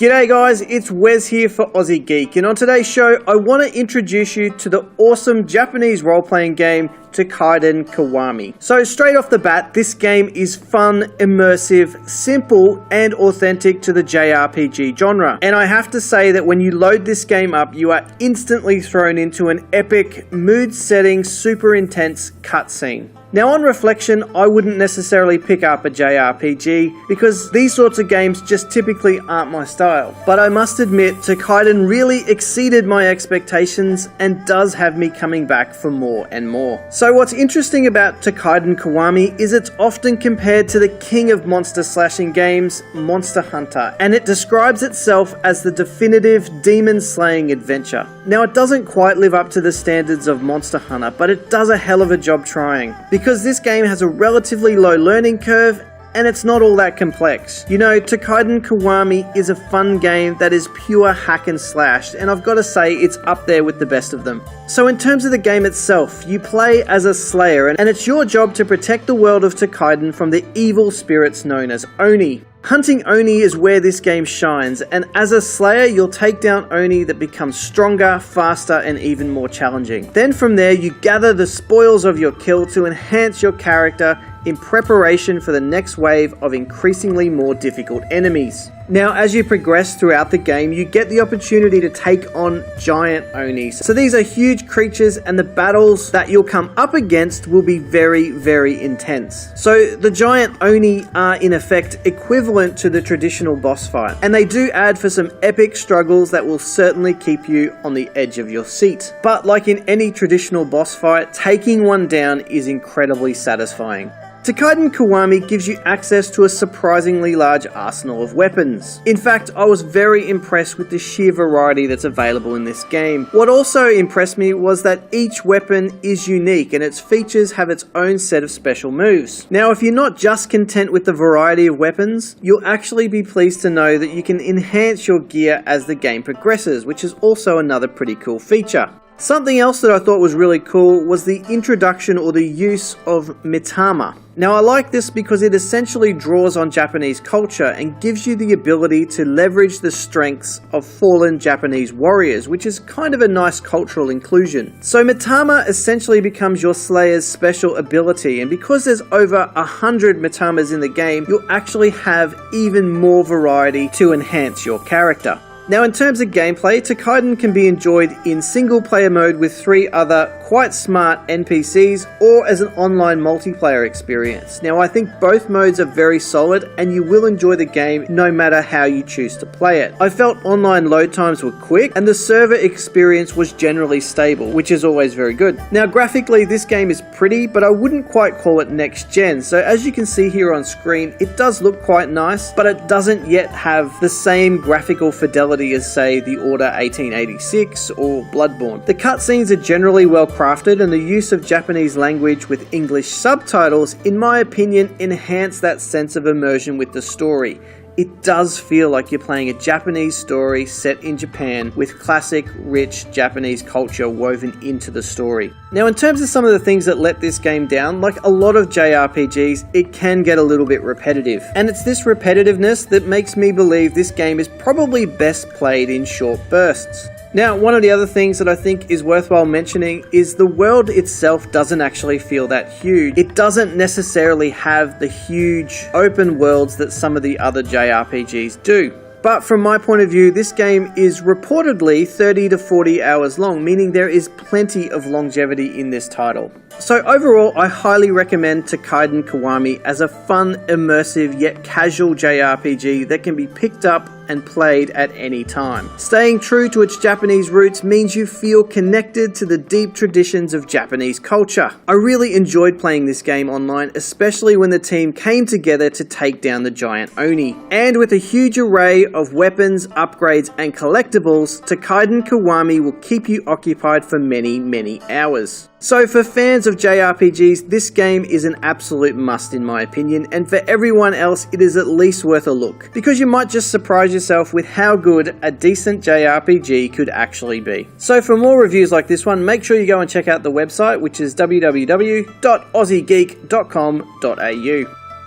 G'day guys, it's Wes here for Aussie Geek, and on today's show I want to introduce you to the awesome Japanese role-playing game Toukiden Kiwami. So straight off the bat, this game is fun, immersive, simple, and authentic to the JRPG genre. And I have to say that when you load this game up, you are instantly thrown into an epic, mood-setting, super intense cutscene. Now on reflection, I wouldn't necessarily pick up a JRPG because these sorts of games just typically aren't my style. But I must admit, Toukiden really exceeded my expectations and does have me coming back for more and more. So what's interesting about Toukiden Kiwami is it's often compared to the king of monster slashing games, Monster Hunter, and it describes itself as the definitive demon slaying adventure. Now it doesn't quite live up to the standards of Monster Hunter, but it does a hell of a job trying. Because this game has a relatively low learning curve and it's not all that complex. You know, Toukiden Kiwami is a fun game that is pure hack and slash, and I've got to say it's up there with the best of them. So in terms of the game itself, you play as a slayer and it's your job to protect the world of Toukiden from the evil spirits known as Oni. Hunting Oni is where this game shines, and as a slayer you'll take down Oni that becomes stronger, faster, and even more challenging. Then from there you gather the spoils of your kill to enhance your character in preparation for the next wave of increasingly more difficult enemies. Now as you progress throughout the game, you get the opportunity to take on giant Onis. So these are huge creatures and the battles that you'll come up against will be very, very intense. So the giant Oni are in effect equivalent to the traditional boss fight, and they do add for some epic struggles that will certainly keep you on the edge of your seat. But like in any traditional boss fight, taking one down is incredibly satisfying. Toukiden Kiwami gives you access to a surprisingly large arsenal of weapons. In fact, I was very impressed with the sheer variety that's available in this game. What also impressed me was that each weapon is unique and its features have its own set of special moves. Now, if you're not just content with the variety of weapons, you'll actually be pleased to know that you can enhance your gear as the game progresses, which is also another pretty cool feature. Something else that I thought was really cool was the introduction or the use of mitama. Now I like this because it essentially draws on Japanese culture and gives you the ability to leverage the strengths of fallen Japanese warriors, which is kind of a nice cultural inclusion. So mitama essentially becomes your slayer's special ability, and because there's over 100 mitamas in the game, you'll actually have even more variety to enhance your character. Now in terms of gameplay, Toukiden can be enjoyed in single player mode with 3 other quite smart NPCs or as an online multiplayer experience. Now I think both modes are very solid and you will enjoy the game no matter how you choose to play it. I felt online load times were quick and the server experience was generally stable, which is always very good. Now graphically this game is pretty, but I wouldn't quite call it next gen. So as you can see here on screen, it does look quite nice, but it doesn't yet have the same graphical fidelity as say the Order 1886 or Bloodborne. The cutscenes are generally well crafted and the use of Japanese language with English subtitles, in my opinion, enhance that sense of immersion with the story. It does feel like you're playing a Japanese story set in Japan with classic, rich Japanese culture woven into the story. Now in terms of some of the things that let this game down, like a lot of JRPGs, it can get a little bit repetitive. And it's this repetitiveness that makes me believe this game is probably best played in short bursts. Now, one of the other things that I think is worthwhile mentioning is the world itself doesn't actually feel that huge. It doesn't necessarily have the huge open worlds that some of the other JRPGs do. But from my point of view, this game is reportedly 30 to 40 hours long, meaning there is plenty of longevity in this title. So overall, I highly recommend Toukiden Kiwami as a fun, immersive, yet casual JRPG that can be picked up and played at any time. Staying true to its Japanese roots means you feel connected to the deep traditions of Japanese culture. I really enjoyed playing this game online, especially when the team came together to take down the giant Oni. And with a huge array of weapons, upgrades, and collectibles, Toukiden Kiwami will keep you occupied for many, many hours. So for fans of JRPGs, this game is an absolute must in my opinion, and for everyone else it is at least worth a look, because you might just surprise yourself with how good a decent JRPG could actually be. So for more reviews like this one, make sure you go and check out the website, which is www.aussiegeek.com.au.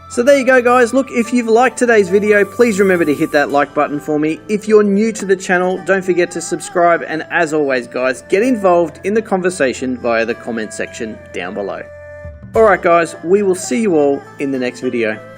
So there you go guys, look, if you've liked today's video, please remember to hit that like button for me. If you're new to the channel, don't forget to subscribe, and as always guys, get involved in the conversation via the comment section down below. Alright guys, we will see you all in the next video.